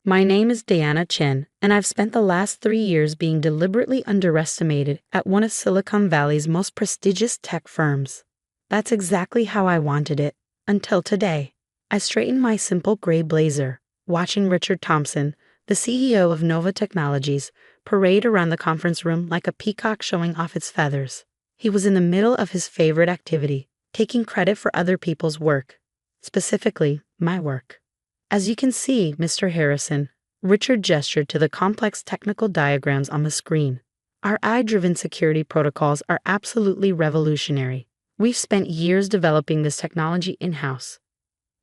My name is Diana Chen, and I've spent the last 3 years being deliberately underestimated at one of Silicon Valley's most prestigious tech firms. That's exactly how I wanted it, until today. I straightened my simple gray blazer, watching Richard Thompson, the CEO of Nova Technologies, parade around the conference room like a peacock showing off its feathers. He was in the middle of his favorite activity, taking credit for other people's work. Specifically, my work. As you can see, Mr. Harrison, Richard gestured to the complex technical diagrams on the screen. Our AI-driven security protocols are absolutely revolutionary. We've spent years developing this technology in-house.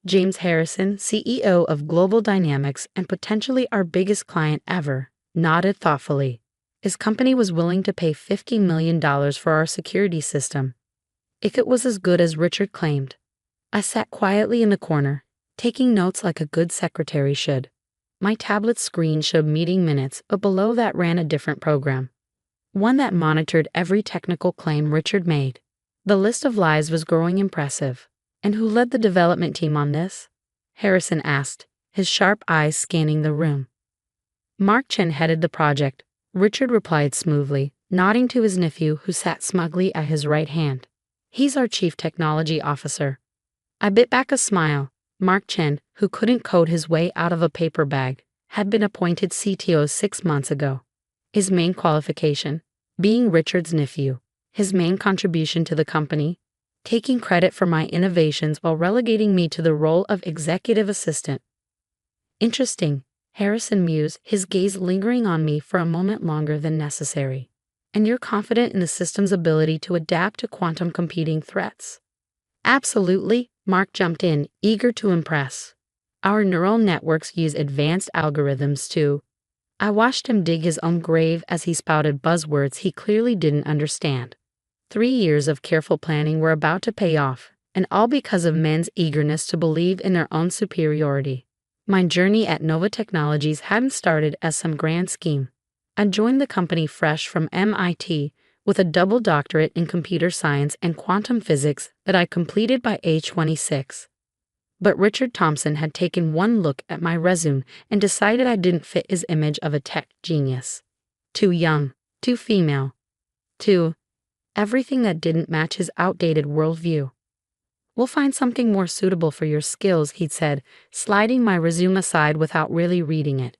James Harrison, CEO of Global Dynamics and potentially our biggest client ever, nodded thoughtfully. His company was willing to pay $50 million for our security system, if it was as good as Richard claimed. I sat quietly in the corner, taking notes like a good secretary should. My tablet screen showed meeting minutes, but below that ran a different program. One that monitored every technical claim Richard made. The list of lies was growing impressive. And who led the development team on this? Harrison asked, his sharp eyes scanning the room. Mark Chen headed the project, Richard replied smoothly, nodding to his nephew who sat smugly at his right hand. He's our chief technology officer. I bit back a smile. Mark Chen, who couldn't code his way out of a paper bag, had been appointed CTO 6 months ago. His main qualification, being Richard's nephew. His main contribution to the company, taking credit for my innovations while relegating me to the role of executive assistant. Interesting, Harrison mused, his gaze lingering on me for a moment longer than necessary. And you're confident in the system's ability to adapt to quantum computing threats? Absolutely, Mark jumped in, eager to impress. Our neural networks use advanced algorithms too. I watched him dig his own grave as he spouted buzzwords he clearly didn't understand. 3 years of careful planning were about to pay off, and all because of men's eagerness to believe in their own superiority. My journey at Nova Technologies hadn't started as some grand scheme. I joined the company fresh from MIT with a double doctorate in computer science and quantum physics that I completed by age 26. But Richard Thompson had taken one look at my resume and decided I didn't fit his image of a tech genius. Too young, too female, too everything that didn't match his outdated worldview. We'll find something more suitable for your skills, he'd said, sliding my resume aside without really reading it.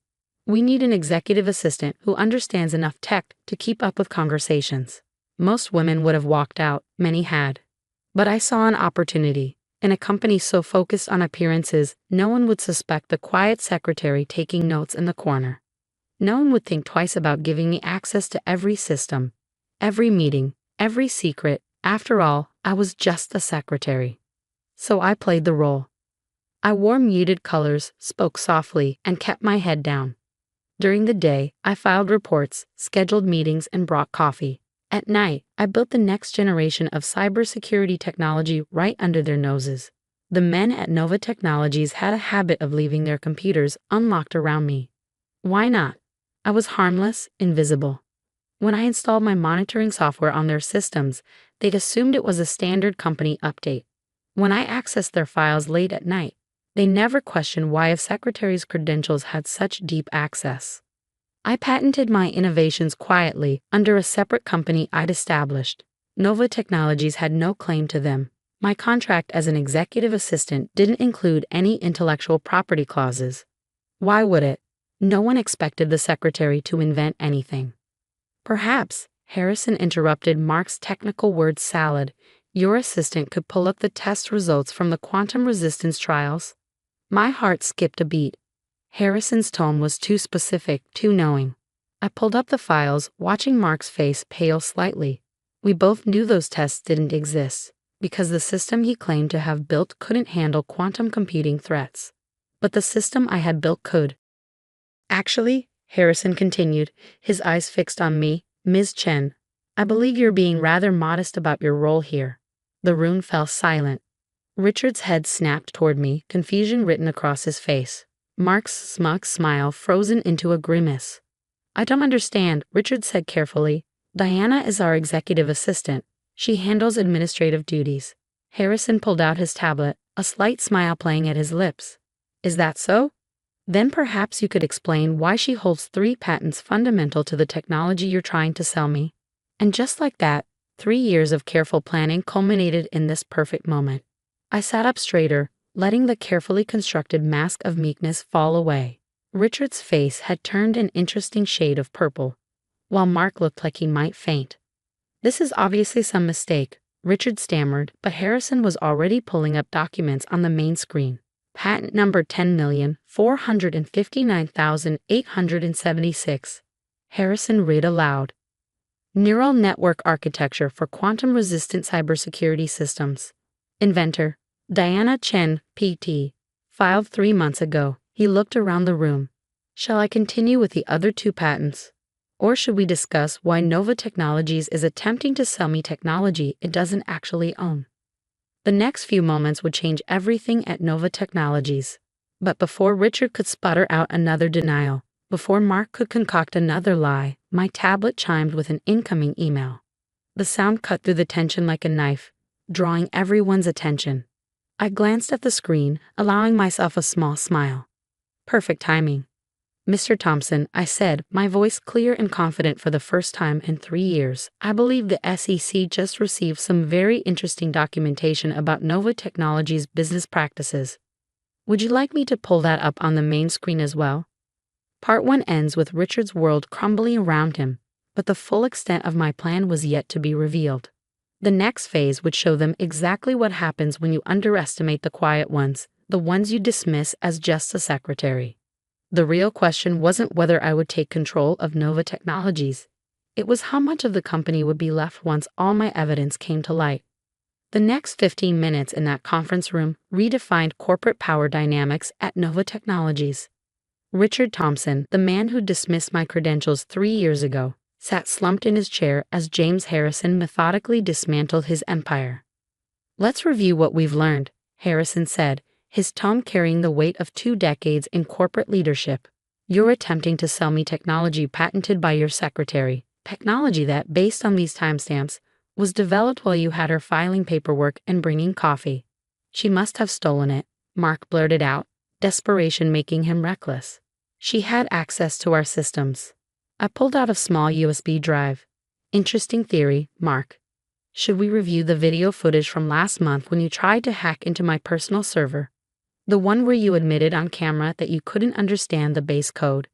We need an executive assistant who understands enough tech to keep up with conversations. Most women would have walked out, many had. But I saw an opportunity. In a company so focused on appearances, no one would suspect the quiet secretary taking notes in the corner. No one would think twice about giving me access to every system, every meeting, every secret. After all, I was just a secretary. So I played the role. I wore muted colors, spoke softly, and kept my head down. During the day, I filed reports, scheduled meetings, and brought coffee. At night, I built the next generation of cybersecurity technology right under their noses. The men at Nova Technologies had a habit of leaving their computers unlocked around me. Why not? I was harmless, invisible. When I installed my monitoring software on their systems, they'd assumed it was a standard company update. When I accessed their files late at night, they never questioned why a secretary's credentials had such deep access. I patented my innovations quietly under a separate company I'd established. Nova Technologies had no claim to them. My contract as an executive assistant didn't include any intellectual property clauses. Why would it? No one expected the secretary to invent anything. Perhaps, Harrison interrupted Mark's technical word salad, your assistant could pull up the test results from the quantum resistance trials. My heart skipped a beat. Harrison's tone was too specific, too knowing. I pulled up the files, watching Mark's face pale slightly. We both knew those tests didn't exist, because the system he claimed to have built couldn't handle quantum computing threats. But the system I had built could. Actually, Harrison continued, his eyes fixed on me, Ms. Chen, I believe you're being rather modest about your role here. The room fell silent. Richard's head snapped toward me, confusion written across his face. Mark's smug smile frozen into a grimace. I don't understand, Richard said carefully. Diana is our executive assistant. She handles administrative duties. Harrison pulled out his tablet, a slight smile playing at his lips. Is that so? Then perhaps you could explain why she holds 3 patents fundamental to the technology you're trying to sell me. And just like that, 3 years of careful planning culminated in this perfect moment. I sat up straighter, letting the carefully constructed mask of meekness fall away. Richard's face had turned an interesting shade of purple, while Mark looked like he might faint. "This is obviously some mistake," Richard stammered, but Harrison was already pulling up documents on the main screen. "Patent number 10,459,876. Harrison read aloud. "Neural network architecture for quantum-resistant cybersecurity systems. Inventor, Diana Chen, PT. Filed 3 months ago." He looked around the room. "Shall I continue with the other 2 patents? Or should we discuss why Nova Technologies is attempting to sell me technology it doesn't actually own?" The next few moments would change everything at Nova Technologies. But before Richard could sputter out another denial, before Mark could concoct another lie, my tablet chimed with an incoming email. The sound cut through the tension like a knife, drawing everyone's attention. I glanced at the screen, allowing myself a small smile. Perfect timing. "Mr. Thompson," I said, my voice clear and confident for the first time in 3 years, "I believe the SEC just received some very interesting documentation about Nova Technologies' business practices. Would you like me to pull that up on the main screen as well?" Part 1 ends with Richard's world crumbling around him, but the full extent of my plan was yet to be revealed. The next phase would show them exactly what happens when you underestimate the quiet ones, the ones you dismiss as just a secretary. The real question wasn't whether I would take control of Nova Technologies. It was how much of the company would be left once all my evidence came to light. The next 15 minutes in that conference room redefined corporate power dynamics at Nova Technologies. Richard Thompson, the man who dismissed my credentials 3 years ago, sat slumped in his chair as James Harrison methodically dismantled his empire. "Let's review what we've learned," Harrison said, his tone carrying the weight of 2 decades in corporate leadership. "You're attempting to sell me technology patented by your secretary, technology that, based on these timestamps, was developed while you had her filing paperwork and bringing coffee. She must have stolen it," Mark blurted out, desperation making him reckless. "She had access to our systems." I pulled out a small USB drive. "Interesting theory, Mark. Should we review the video footage from last month when you tried to hack into my personal server? The one where you admitted on camera that you couldn't understand the base code."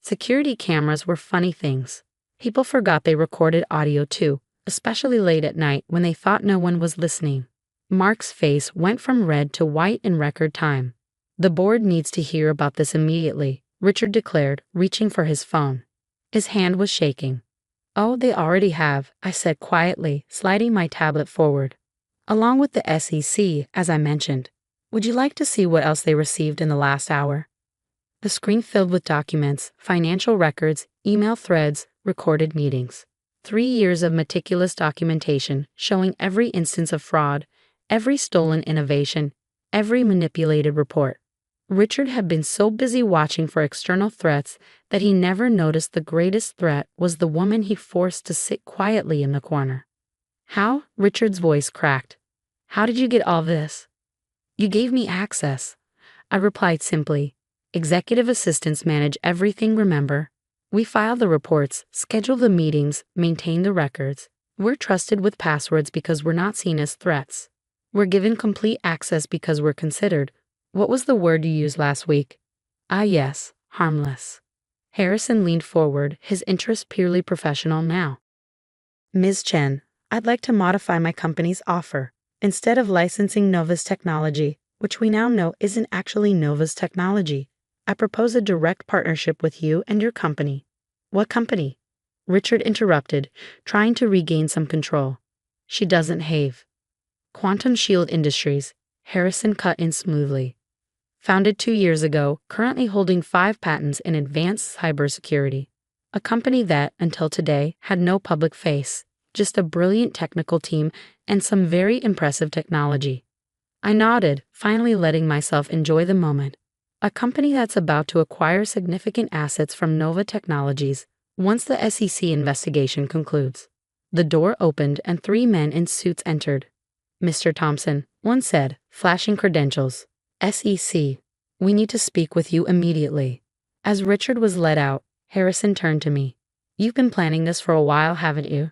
Security cameras were funny things. People forgot they recorded audio too, especially late at night when they thought no one was listening. Mark's face went from red to white in record time. "The board needs to hear about this immediately," Richard declared, reaching for his phone. His hand was shaking. "Oh, they already have," I said quietly, sliding my tablet forward. "Along with the SEC, as I mentioned. Would you like to see what else they received in the last hour?" The screen filled with documents, financial records, email threads, recorded meetings. 3 years of meticulous documentation showing every instance of fraud, every stolen innovation, every manipulated report. Richard had been so busy watching for external threats that he never noticed the greatest threat was the woman he forced to sit quietly in the corner. "How?" Richard's voice cracked. "How did you get all this?" "You gave me access," I replied simply. "Executive assistants manage everything, remember? We file the reports, schedule the meetings, maintain the records. We're trusted with passwords because we're not seen as threats. We're given complete access because we're considered, what was the word you used last week? Ah yes, harmless." Harrison leaned forward, his interest purely professional now. "Ms. Chen, I'd like to modify my company's offer. Instead of licensing Nova's technology, which we now know isn't actually Nova's technology, I propose a direct partnership with you and your company." "What company?" Richard interrupted, trying to regain some control. "She doesn't have." "Quantum Shield Industries," Harrison cut in smoothly. "Founded 2 years ago, currently holding 5 patents in advanced cybersecurity. A company that, until today, had no public face, just a brilliant technical team and some very impressive technology." I nodded, finally letting myself enjoy the moment. A company that's about to acquire significant assets from Nova Technologies once the SEC investigation concludes. The door opened and 3 men in suits entered. "Mr. Thompson," one said, flashing credentials. "SEC. We need to speak with you immediately." As Richard was let out, Harrison turned to me. "You've been planning this for a while, haven't you?"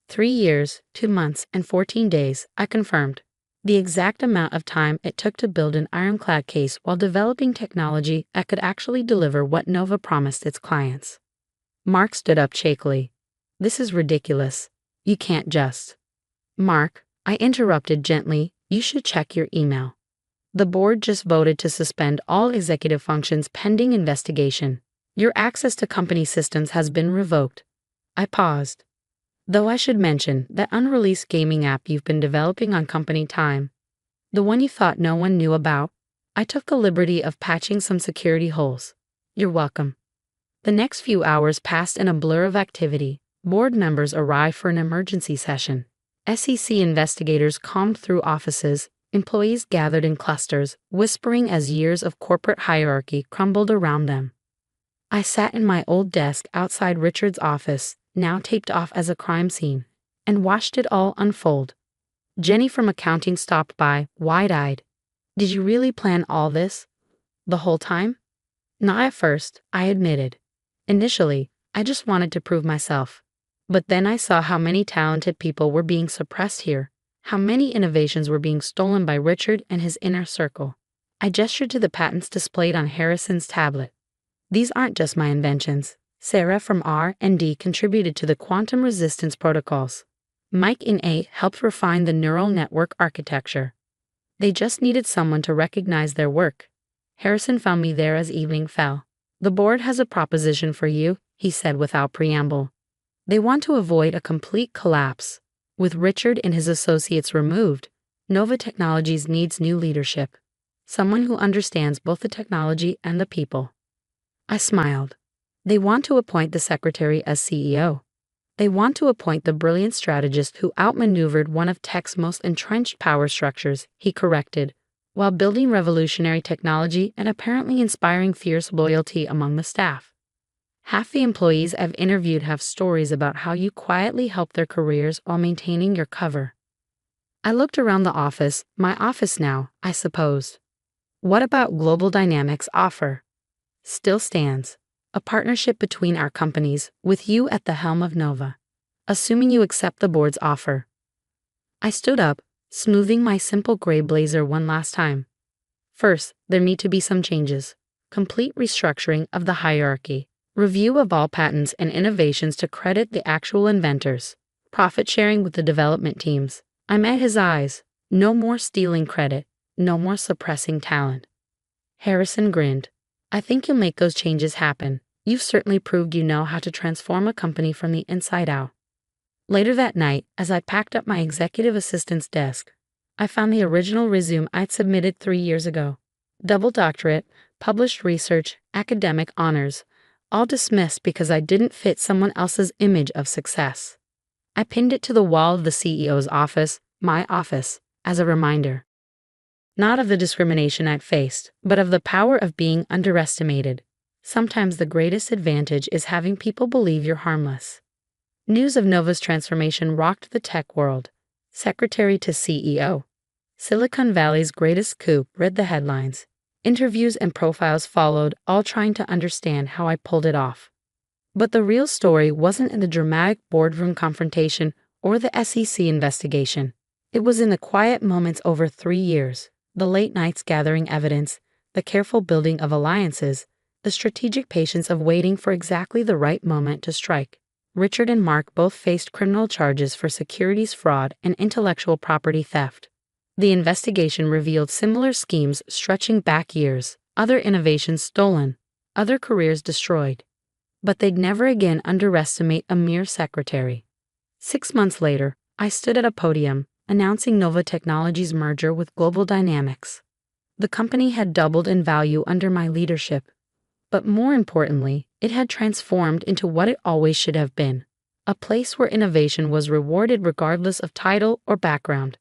3 years, 2 months, and 14 days, I confirmed. The exact amount of time it took to build an ironclad case while developing technology that could actually deliver what Nova promised its clients. Mark stood up shakily. "This is ridiculous. You can't just." "Mark," I interrupted gently, "you should check your email. The board just voted to suspend all executive functions pending investigation. Your access to company systems has been revoked." I paused. "Though I should mention that unreleased gaming app you've been developing on company time. The one you thought no one knew about. I took the liberty of patching some security holes." "You're welcome." The next few hours passed in a blur of activity. Board members arrived for an emergency session. SEC investigators combed through offices. Employees gathered in clusters, whispering as years of corporate hierarchy crumbled around them. I sat in my old desk outside Richard's office, now taped off as a crime scene, and watched it all unfold. Jenny from accounting stopped by, wide-eyed. "Did you really plan all this? The whole time?" "Not at first," I admitted. "Initially, I just wanted to prove myself. But then I saw how many talented people were being suppressed here, how many innovations were being stolen by Richard and his inner circle." I gestured to the patents displayed on Harrison's tablet. "These aren't just my inventions. Sarah from R&D contributed to the quantum resistance protocols. Mike in A helped refine the neural network architecture. They just needed someone to recognize their work." Harrison found me there as evening fell. "The board has a proposition for you," he said without preamble. "They want to avoid a complete collapse. With Richard and his associates removed, Nova Technologies needs new leadership. Someone who understands both the technology and the people." I smiled. "They want to appoint the secretary as CEO. They want to appoint the brilliant strategist who outmaneuvered one of tech's most entrenched power structures," he corrected, "while building revolutionary technology and apparently inspiring fierce loyalty among the staff. Half the employees I've interviewed have stories about how you quietly helped their careers while maintaining your cover." I looked around the office, my office now, I suppose. "What about Global Dynamics' offer?" "Still stands. A partnership between our companies, with you at the helm of Nova. Assuming you accept the board's offer." I stood up, smoothing my simple gray blazer one last time. "First, there need to be some changes. Complete restructuring of the hierarchy. Review of all patents and innovations to credit the actual inventors. Profit sharing with the development teams." I met his eyes. No more stealing credit. No more suppressing talent. Harrison grinned. "I think you'll make those changes happen. You've certainly proved you know how to transform a company from the inside out." Later that night, as I packed up my executive assistant's desk, I found the original resume I'd submitted 3 years ago. Double doctorate, published research, academic honors, all dismissed because I didn't fit someone else's image of success. I pinned it to the wall of the CEO's office, my office, as a reminder. Not of the discrimination I'd faced, but of the power of being underestimated. Sometimes the greatest advantage is having people believe you're harmless. News of Nova's transformation rocked the tech world. Secretary to CEO. Silicon Valley's greatest coup read the headlines. Interviews and profiles followed, all trying to understand how I pulled it off. But the real story wasn't in the dramatic boardroom confrontation or the SEC investigation. It was in the quiet moments over 3 years, the late nights gathering evidence, the careful building of alliances, the strategic patience of waiting for exactly the right moment to strike. Richard and Mark both faced criminal charges for securities fraud and intellectual property theft. The investigation revealed similar schemes stretching back years, other innovations stolen, other careers destroyed. But they'd never again underestimate a mere secretary. 6 months later, I stood at a podium, announcing Nova Technologies' merger with Global Dynamics. The company had doubled in value under my leadership. But more importantly, it had transformed into what it always should have been, a place where innovation was rewarded regardless of title or background.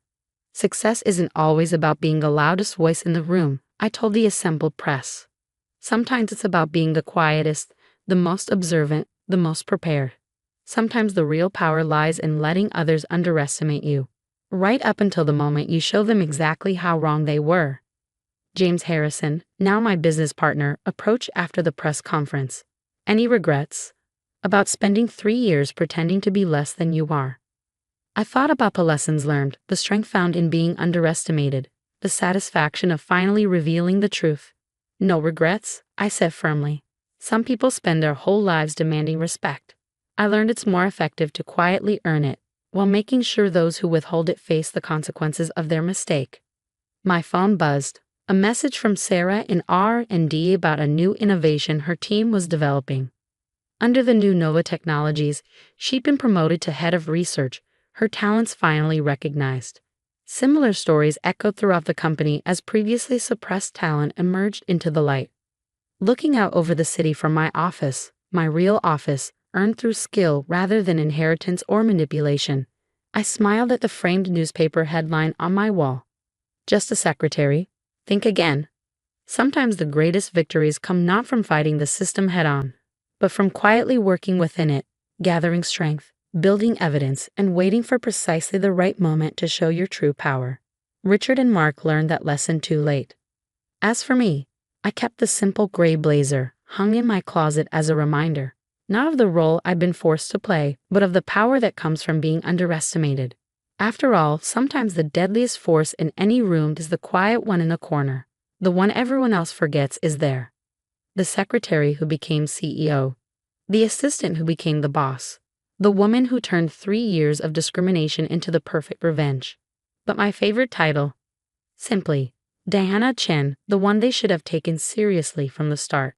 Success isn't always about being the loudest voice in the room, I told the assembled press. Sometimes it's about being the quietest, the most observant, the most prepared. Sometimes the real power lies in letting others underestimate you, right up until the moment you show them exactly how wrong they were. James Harrison, now my business partner, approached after the press conference. Any regrets? About spending 3 years pretending to be less than you are. I thought about the lessons learned, the strength found in being underestimated, the satisfaction of finally revealing the truth. No regrets, I said firmly. Some people spend their whole lives demanding respect. I learned it's more effective to quietly earn it, while making sure those who withhold it face the consequences of their mistake. My phone buzzed. A message from Sarah in R&D about a new innovation her team was developing. Under the new Nova Technologies, she'd been promoted to head of research, her talents finally recognized. Similar stories echoed throughout the company as previously suppressed talent emerged into the light. Looking out over the city from my office, my real office, earned through skill rather than inheritance or manipulation, I smiled at the framed newspaper headline on my wall. Just a secretary. Think again. Sometimes the greatest victories come not from fighting the system head-on, but from quietly working within it, gathering strength, building evidence, and waiting for precisely the right moment to show your true power. Richard and Mark learned that lesson too late. As for me, I kept the simple gray blazer hung in my closet as a reminder, not of the role I've been forced to play, but of the power that comes from being underestimated. After all, sometimes the deadliest force in any room is the quiet one in the corner. The one everyone else forgets is there. The secretary who became CEO. The assistant who became the boss. The woman who turned 3 years of discrimination into the perfect revenge. But my favorite title? Simply, Diana Chen, the one they should have taken seriously from the start.